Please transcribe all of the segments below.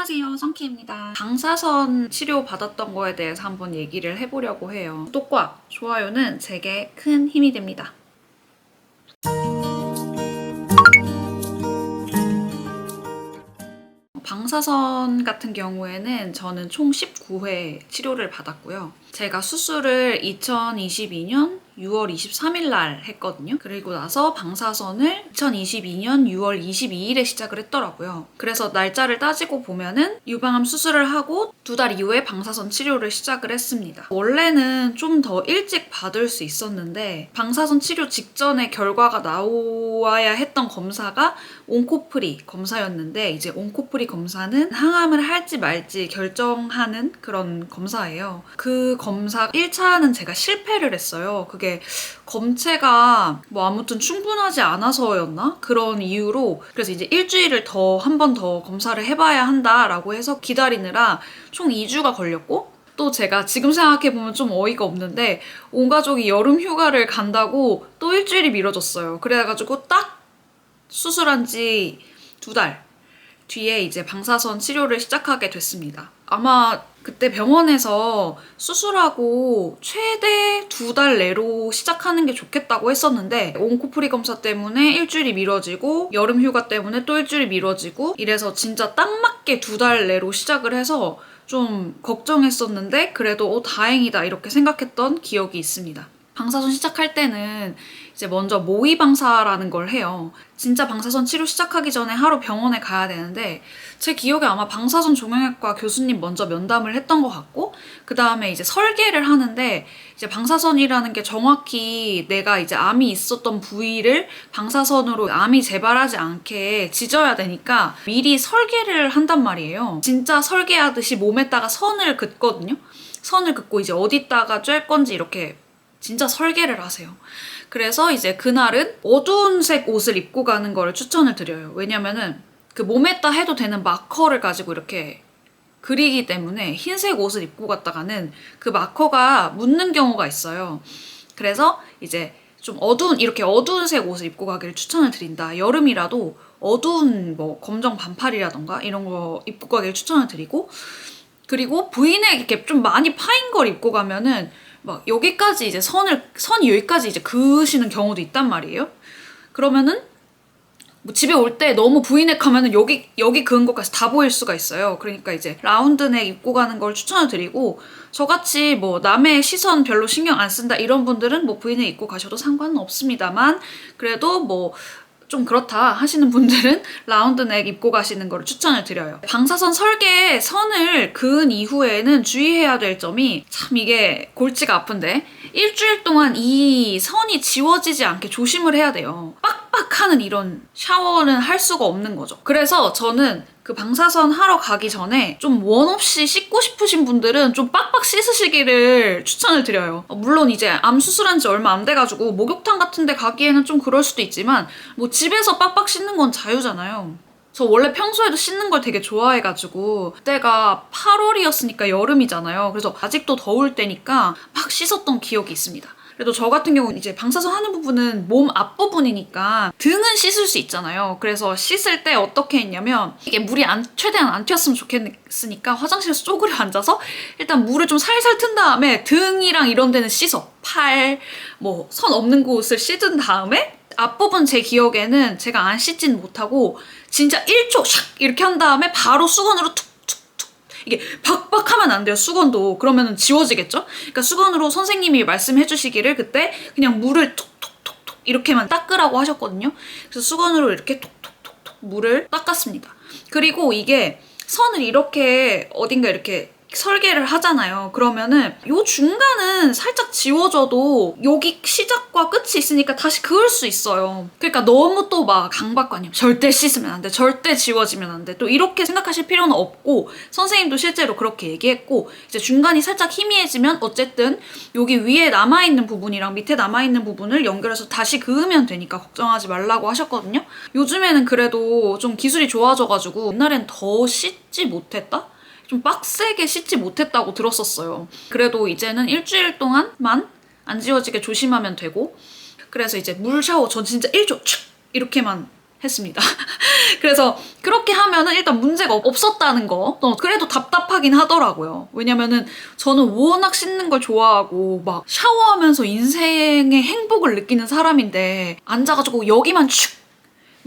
안녕하세요, 성키입니다. 방사선 치료 받았던 거에 대해서 한번 얘기를 해보려고 해요. 구독과 좋아요는 제게 큰 힘이 됩니다. 방사선 같은 경우에는 저는 총 19회 치료를 받았고요. 제가 수술을 2022년 6월 23일 날 했거든요. 그리고 나서 방사선을 2022년 6월 22일에 시작을 했더라고요. 그래서 날짜를 따지고 보면은 유방암 수술을 하고 2달 이후에 방사선 치료를 시작을 했습니다. 원래는 좀 더 일찍 받을 수 있었는데 방사선 치료 직전에 결과가 나와야 했던 검사가 온코프리 검사였는데, 이제 온코프리 검사는 항암을 할지 말지 결정하는 그런 검사예요. 그 검사 1차는 제가 실패를 했어요. 그게 검체가 아무튼 충분하지 않아서였나? 그런 이유로. 그래서 이제 일주일을 더 한 번 더 검사를 해봐야 한다라고 해서 기다리느라 총 2주가 걸렸고, 또 제가 지금 생각해보면 좀 어이가 없는데 온 가족이 여름 휴가를 간다고 또 일주일이 미뤄졌어요. 그래가지고 딱 수술한 지 2달 뒤에 이제 방사선 치료를 시작하게 됐습니다. 아마 그때 병원에서 수술하고 최대 2달 내로 시작하는 게 좋겠다고 했었는데, 온코프리 검사 때문에 일주일이 미뤄지고 여름 휴가 때문에 또 일주일이 미뤄지고 이래서 진짜 딱 맞게 2달 내로 시작을 해서 좀 걱정했었는데, 그래도 다행이다 이렇게 생각했던 기억이 있습니다. 방사선 시작할 때는 이제 먼저 모의 방사라는 걸 해요. 진짜 방사선 치료 시작하기 전에 하루 병원에 가야 되는데, 제 기억에 아마 방사선 종양학과 교수님 먼저 면담을 했던 것 같고, 그 다음에 이제 설계를 하는데, 이제 방사선이라는 게 정확히 내가 이제 암이 있었던 부위를 방사선으로 암이 재발하지 않게 지져야 되니까 미리 설계를 한단 말이에요. 진짜 설계하듯이 몸에다가 선을 긋거든요. 선을 긋고 이제 어디다가 쬐 건지 이렇게 진짜 설계를 하세요. 그래서 이제 그날은 어두운 색 옷을 입고 가는 거를 추천을 드려요. 왜냐면은 그 몸에다 해도 되는 마커를 가지고 이렇게 그리기 때문에 흰색 옷을 입고 갔다가는 그 마커가 묻는 경우가 있어요. 그래서 이제 좀 이렇게 어두운 색 옷을 입고 가기를 추천을 드린다. 여름이라도 어두운 검정 반팔이라던가 이런 거 입고 가기를 추천을 드리고, 그리고 부인에 이렇게 좀 많이 파인 걸 입고 가면은 여기까지 이제 선이 여기까지 이제 그으시는 경우도 있단 말이에요. 그러면은 집에 올 때 너무 브이넥 하면은 여기 그은 것까지 다 보일 수가 있어요. 그러니까 이제 라운드넥 입고 가는 걸 추천을 드리고, 저같이 남의 시선 별로 신경 안 쓴다 이런 분들은 브이넥 입고 가셔도 상관은 없습니다만, 그래도 좀 그렇다 하시는 분들은 라운드넥 입고 가시는 걸 추천을 드려요. 방사선 설계에 선을 그은 이후에는 주의해야 될 점이, 참 이게 골치가 아픈데, 일주일 동안 이 선이 지워지지 않게 조심을 해야 돼요. 빡빡하는 이런 샤워는 할 수가 없는 거죠. 그래서 저는 그 방사선 하러 가기 전에 좀 원 없이 씻고 싶으신 분들은 좀 빡빡 씻으시기를 추천을 드려요. 물론 이제 암 수술한 지 얼마 안 돼가지고 목욕탕 같은 데 가기에는 좀 그럴 수도 있지만 집에서 빡빡 씻는 건 자유잖아요. 저 원래 평소에도 씻는 걸 되게 좋아해가지고, 그때가 8월이었으니까 여름이잖아요. 그래서 아직도 더울 때니까 막 씻었던 기억이 있습니다. 그래도 저 같은 경우는 이제 방사선 하는 부분은 몸 앞부분이니까 등은 씻을 수 있잖아요. 그래서 씻을 때 어떻게 했냐면, 이게 물이 최대한 안 튀었으면 좋겠으니까 화장실에서 쪼그려 앉아서 일단 물을 좀 살살 튼 다음에 등이랑 이런 데는 씻어. 팔, 선 없는 곳을 씻은 다음에 앞부분 제 기억에는 제가 안 씻진 못하고 진짜 1초 샥 이렇게 한 다음에 바로 수건으로 툭툭툭, 이게 박박하면 안 돼요. 수건도 그러면 지워지겠죠. 그러니까 수건으로 선생님이 말씀해 주시기를 그때 그냥 물을 톡톡톡톡 이렇게만 닦으라고 하셨거든요. 그래서 수건으로 이렇게 톡톡톡톡 물을 닦았습니다. 그리고 이게 선을 이렇게 어딘가 이렇게 설계를 하잖아요. 그러면은 요 중간은 살짝 지워져도 여기 시작과 끝이 있으니까 다시 그을 수 있어요. 그러니까 너무 또 강박관념, 절대 씻으면 안 돼, 절대 지워지면 안 돼, 또 이렇게 생각하실 필요는 없고, 선생님도 실제로 그렇게 얘기했고, 이제 중간이 살짝 희미해지면 어쨌든 여기 위에 남아있는 부분이랑 밑에 남아있는 부분을 연결해서 다시 그으면 되니까 걱정하지 말라고 하셨거든요. 요즘에는 그래도 좀 기술이 좋아져가지고 옛날엔 더 씻지 못했다? 좀 빡세게 씻지 못했다고 들었었어요. 그래도 이제는 일주일 동안만 안 지워지게 조심하면 되고, 그래서 이제 물 샤워 전 진짜 1초 촥 이렇게만 했습니다. 그래서 그렇게 하면은 일단 문제가 없었다는 거. 그래도 답답하긴 하더라고요. 왜냐면은 저는 워낙 씻는 걸 좋아하고 막 샤워하면서 인생의 행복을 느끼는 사람인데 앉아가지고 여기만 슉,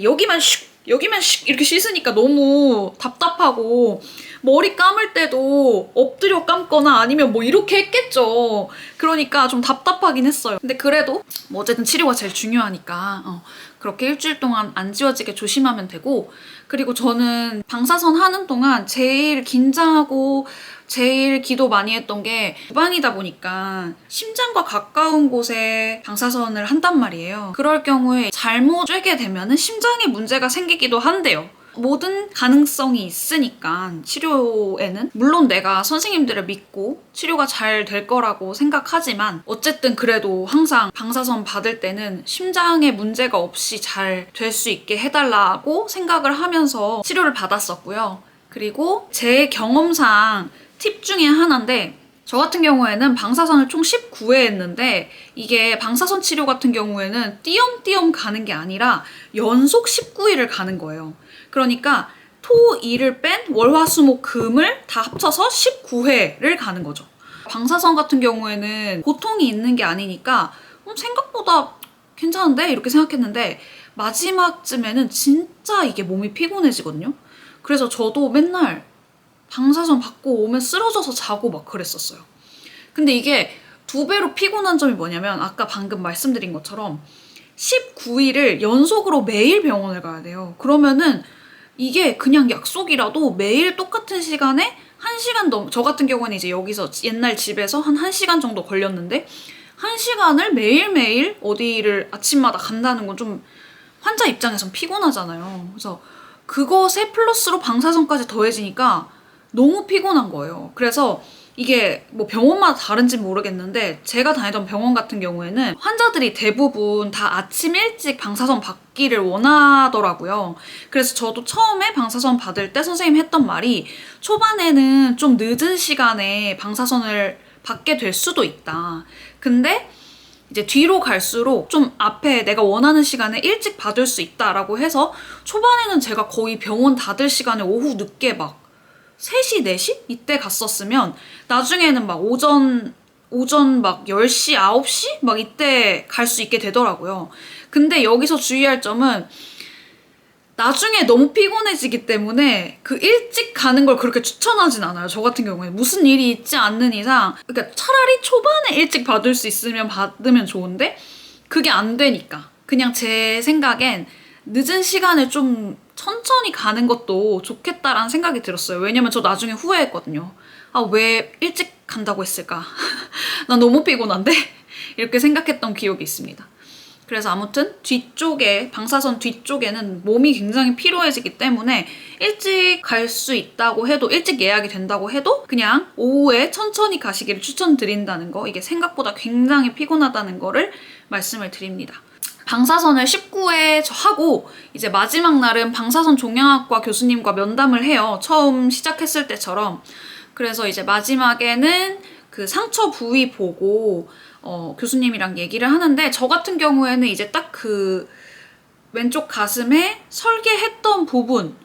여기만 슉, 여기만 슉 이렇게 씻으니까 너무 답답하고 머리 감을 때도 엎드려 감거나 아니면 뭐 이렇게 했겠죠. 그러니까 좀 답답하긴 했어요. 근데 그래도 뭐 어쨌든 치료가 제일 중요하니까 그렇게 일주일 동안 안 지워지게 조심하면 되고, 그리고 저는 방사선 하는 동안 제일 긴장하고 제일 기도 많이 했던 게 주방이다 보니까 심장과 가까운 곳에 방사선을 한단 말이에요. 그럴 경우에 잘못 쬐게 되면은 심장에 문제가 생기기도 한대요. 모든 가능성이 있으니까 치료에는 물론 내가 선생님들을 믿고 치료가 잘 될 거라고 생각하지만 어쨌든 그래도 항상 방사선 받을 때는 심장에 문제가 없이 잘 될 수 있게 해달라고 생각을 하면서 치료를 받았었고요. 그리고 제 경험상 팁 중에 하나인데, 저 같은 경우에는 방사선을 총 19회 했는데 이게 방사선 치료 같은 경우에는 띄엄띄엄 가는 게 아니라 연속 19일을 가는 거예요. 그러니까 토, 일을 뺀 월화수목 금을 다 합쳐서 19회를 가는 거죠. 방사선 같은 경우에는 고통이 있는 게 아니니까 생각보다 괜찮은데? 이렇게 생각했는데 마지막쯤에는 진짜 이게 몸이 피곤해지거든요. 그래서 저도 맨날 방사선 받고 오면 쓰러져서 자고 막 그랬었어요. 근데 이게 2배로 피곤한 점이 뭐냐면 아까 방금 말씀드린 것처럼 19일을 연속으로 매일 병원을 가야 돼요. 그러면은 이게 그냥 약속이라도 매일 똑같은 시간에 1시간 넘, 저 같은 경우는 이제 여기서 옛날 집에서 한 1시간 정도 걸렸는데 1시간을 매일매일 어디를 아침마다 간다는 건 좀 환자 입장에선 피곤하잖아요. 그래서 그것에 플러스로 방사선까지 더해지니까 너무 피곤한 거예요. 그래서 이게 뭐 병원마다 다른지 모르겠는데 제가 다니던 병원 같은 경우에는 환자들이 대부분 다 아침 일찍 방사선 받기를 원하더라고요. 그래서 저도 처음에 방사선 받을 때 선생님 했던 말이 초반에는 좀 늦은 시간에 방사선을 받게 될 수도 있다. 근데 이제 뒤로 갈수록 좀 앞에 내가 원하는 시간에 일찍 받을 수 있다라고 해서 초반에는 제가 거의 병원 닫을 시간에 오후 늦게 막 3시, 4시? 이때 갔었으면 나중에는 막 오전 막 10시, 9시? 막 이때 갈 수 있게 되더라고요. 근데 여기서 주의할 점은 나중에 너무 피곤해지기 때문에 그 일찍 가는 걸 그렇게 추천하진 않아요. 저 같은 경우에 무슨 일이 있지 않는 이상, 그러니까 차라리 초반에 일찍 받을 수 있으면 받으면 좋은데 그게 안 되니까 그냥 제 생각엔 늦은 시간에 좀 천천히 가는 것도 좋겠다라는 생각이 들었어요. 왜냐면 저 나중에 후회했거든요. 아, 왜 일찍 간다고 했을까? 난 너무 피곤한데? 이렇게 생각했던 기억이 있습니다. 그래서 아무튼 뒤쪽에, 방사선 뒤쪽에는 몸이 굉장히 피로해지기 때문에 일찍 갈 수 있다고 해도, 일찍 예약이 된다고 해도 그냥 오후에 천천히 가시기를 추천드린다는 거, 이게 생각보다 굉장히 피곤하다는 거를 말씀을 드립니다. 방사선을 19회 하고 이제 마지막 날은 방사선 종양학과 교수님과 면담을 해요. 처음 시작했을 때처럼. 그래서 이제 마지막에는 그 상처 부위 보고 교수님이랑 얘기를 하는데, 저 같은 경우에는 이제 딱 그 왼쪽 가슴에 설계했던 부분만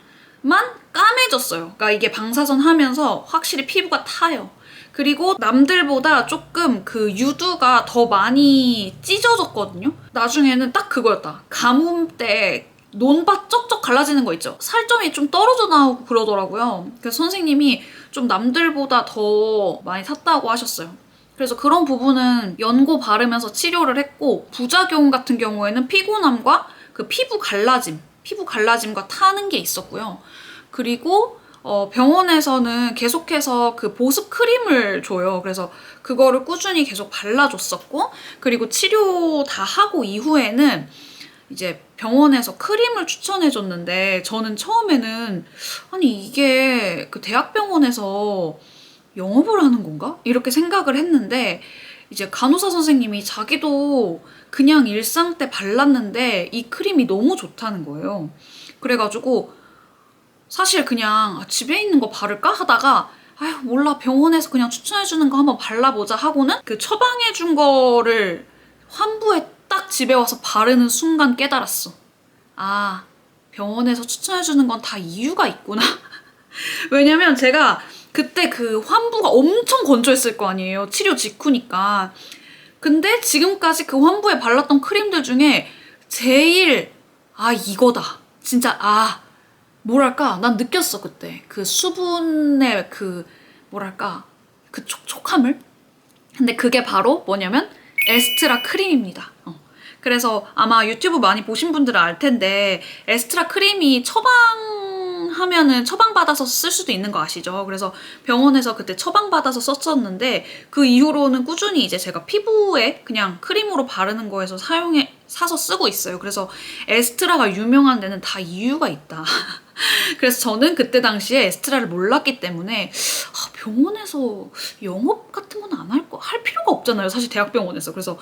까매졌어요. 그러니까 이게 방사선 하면서 확실히 피부가 타요. 그리고 남들보다 조금 그 유두가 더 많이 찢어졌거든요. 나중에는 딱 그거였다. 가뭄 때 논밭 쩍쩍 갈라지는 거 있죠. 살점이 좀 떨어져 나오고 그러더라고요. 그래서 선생님이 좀 남들보다 더 많이 탔다고 하셨어요. 그래서 그런 부분은 연고 바르면서 치료를 했고, 부작용 같은 경우에는 피곤함과 그 피부 갈라짐과 타는 게 있었고요. 그리고 병원에서는 계속해서 그 보습 크림을 줘요. 그래서 그거를 꾸준히 계속 발라줬었고, 그리고 치료 다 하고 이후에는 이제 병원에서 크림을 추천해줬는데, 저는 처음에는 아니 이게 그 대학병원에서 영업을 하는 건가? 이렇게 생각을 했는데, 이제 간호사 선생님이 자기도 그냥 일상 때 발랐는데 이 크림이 너무 좋다는 거예요. 그래가지고 사실 그냥 집에 있는 거 바를까 하다가 아휴 몰라, 병원에서 그냥 추천해주는 거 한번 발라보자 하고는 그 처방해준 거를 환부에 딱 집에 와서 바르는 순간 깨달았어. 아, 병원에서 추천해주는 건 다 이유가 있구나. 왜냐면 제가 그때 그 환부가 엄청 건조했을 거 아니에요. 치료 직후니까. 근데 지금까지 그 환부에 발랐던 크림들 중에 제일 이거다. 진짜 뭐랄까 난 느꼈어 그때. 그 수분의 그 뭐랄까 그 촉촉함을. 근데 그게 바로 뭐냐면 에스트라 크림입니다. 그래서 아마 유튜브 많이 보신 분들은 알 텐데 에스트라 크림이 처방하면은 처방받아서 쓸 수도 있는 거 아시죠? 그래서 병원에서 그때 처방받아서 썼었는데 그 이후로는 꾸준히 이제 제가 피부에 그냥 크림으로 바르는 거에서 사서 쓰고 있어요. 그래서 에스트라가 유명한 데는 다 이유가 있다. 그래서 저는 그때 당시에 에스트라를 몰랐기 때문에 병원에서 영업 같은 건 할 필요가 없잖아요. 사실 대학병원에서. 그래서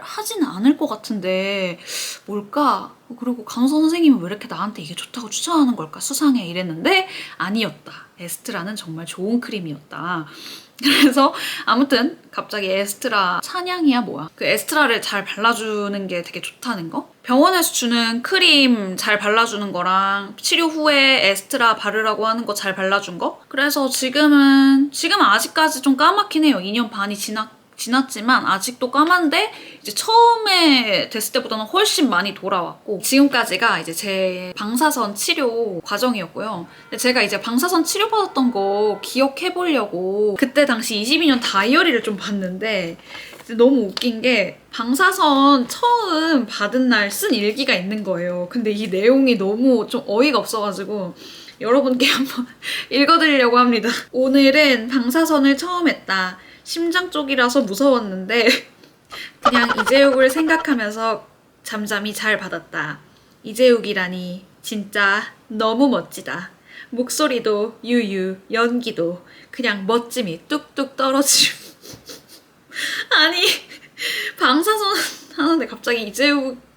하지는 않을 것 같은데 뭘까? 그리고 간호사 선생님은 왜 이렇게 나한테 이게 좋다고 추천하는 걸까? 수상해 이랬는데 아니었다. 에스트라는 정말 좋은 크림이었다. 그래서 아무튼 갑자기 에스트라 찬양이야 뭐야. 그 에스트라를 잘 발라주는 게 되게 좋다는 거. 병원에서 주는 크림 잘 발라주는 거랑 치료 후에 에스트라 바르라고 하는 거 잘 발라준 거. 그래서 지금은 아직까지 좀 까맣긴 해요. 2년 반이 지났지만 아직도 까만데 이제 처음에 됐을 때보다는 훨씬 많이 돌아왔고 지금까지가 이제 제 방사선 치료 과정이었고요. 근데 제가 이제 방사선 치료받았던 거 기억해보려고 그때 당시 22년 다이어리를 좀 봤는데 너무 웃긴 게 방사선 처음 받은 날 쓴 일기가 있는 거예요. 근데 이 내용이 너무 좀 어이가 없어가지고 여러분께 한번 읽어드리려고 합니다. 오늘은 방사선을 처음 했다. 심장 쪽이라서 무서웠는데 그냥 이재욱을 생각하면서 잠잠히 잘 받았다. 이재욱이라니 진짜 너무 멋지다. 목소리도 유유, 연기도 그냥 멋짐이 뚝뚝 떨어짐. 아니 방사선 하는데 갑자기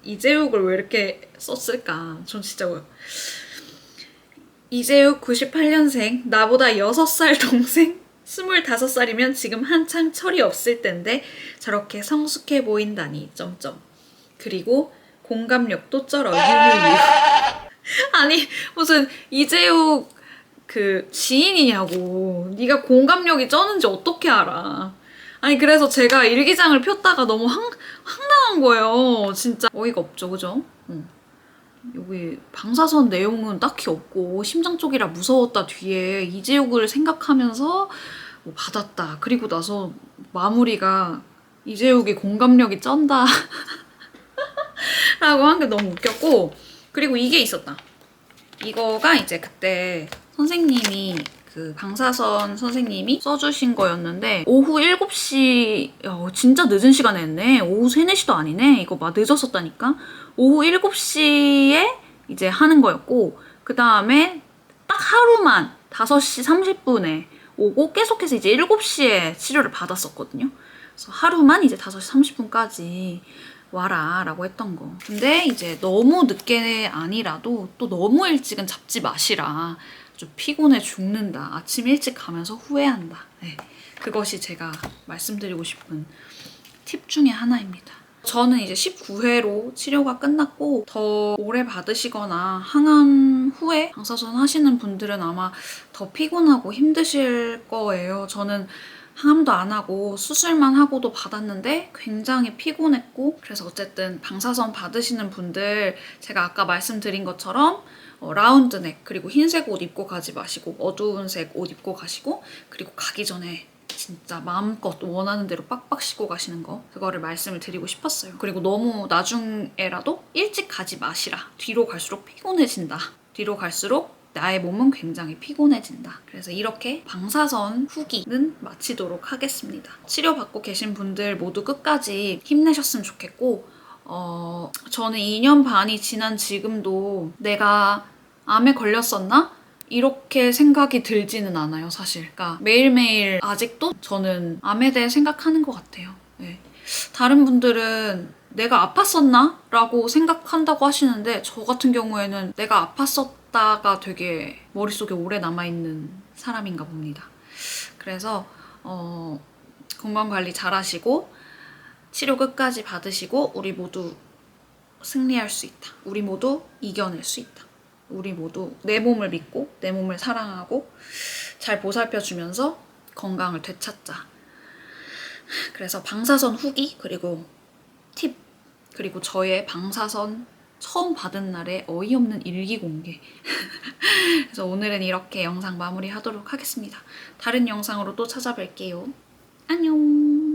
이재욱을 왜 이렇게 썼을까? 전 진짜 이재욱 98년생, 나보다 6살 동생? 25살이면 지금 한창 철이 없을 텐데 저렇게 성숙해 보인다니 점점. 그리고 공감력도 쩔어 유유유. 아니 무슨 이재욱 그 지인이냐고. 네가 공감력이 쩌는지 어떻게 알아. 아니 그래서 제가 일기장을 폈다가 너무 황당한 거예요. 진짜 어이가 없죠 그죠? 여기 방사선 내용은 딱히 없고 심장 쪽이라 무서웠다 뒤에 이재욱을 생각하면서 뭐 받았다. 그리고 나서 마무리가 이재욱이 공감력이 쩐다 라고 한 게 너무 웃겼고 그리고 이게 있었다. 이거가 이제 그때 선생님이 그 방사선 선생님이 써주신 거였는데 오후 7시 진짜 늦은 시간에 했네. 오후 3, 4시도 아니네. 이거 막 늦었었다니까. 오후 7시에 이제 하는 거였고 그 다음에 딱 하루만 5시 30분에 오고 계속해서 이제 7시에 치료를 받았었거든요. 그래서 하루만 이제 5시 30분까지 와라 라고 했던 거. 근데 이제 너무 늦게 아니라도 또 너무 일찍은 잡지 마시라. 좀 피곤해 죽는다. 아침 일찍 가면서 후회한다. 네. 그것이 제가 말씀드리고 싶은 팁 중에 하나입니다. 저는 이제 19회로 치료가 끝났고 더 오래 받으시거나 항암 후에 방사선 하시는 분들은 아마 더 피곤하고 힘드실 거예요. 저는 항암도 안 하고 수술만 하고도 받았는데 굉장히 피곤했고 그래서 어쨌든 방사선 받으시는 분들 제가 아까 말씀드린 것처럼 라운드넥 그리고 흰색 옷 입고 가지 마시고 어두운 색 옷 입고 가시고 그리고 가기 전에 진짜 마음껏 원하는 대로 빡빡 씻고 가시는 거 그거를 말씀을 드리고 싶었어요. 그리고 너무 나중에라도 일찍 가지 마시라. 뒤로 갈수록 피곤해진다. 뒤로 갈수록 나의 몸은 굉장히 피곤해진다. 그래서 이렇게 방사선 후기는 마치도록 하겠습니다. 치료받고 계신 분들 모두 끝까지 힘내셨으면 좋겠고 저는 2년 반이 지난 지금도 내가 암에 걸렸었나? 이렇게 생각이 들지는 않아요, 사실. 그러니까 매일매일 아직도 저는 암에 대해 생각하는 것 같아요. 네. 다른 분들은 내가 아팠었나? 라고 생각한다고 하시는데 저 같은 경우에는 내가 아팠었다가 되게 머릿속에 오래 남아있는 사람인가 봅니다. 그래서 건강관리 잘 하시고 치료 끝까지 받으시고 우리 모두 승리할 수 있다. 우리 모두 이겨낼 수 있다. 우리 모두 내 몸을 믿고 내 몸을 사랑하고 잘 보살펴주면서 건강을 되찾자. 그래서 방사선 후기 그리고 팁 그리고 저의 방사선 처음 받은 날의 어이없는 일기 공개. 그래서 오늘은 이렇게 영상 마무리하도록 하겠습니다. 다른 영상으로 또 찾아뵐게요. 안녕.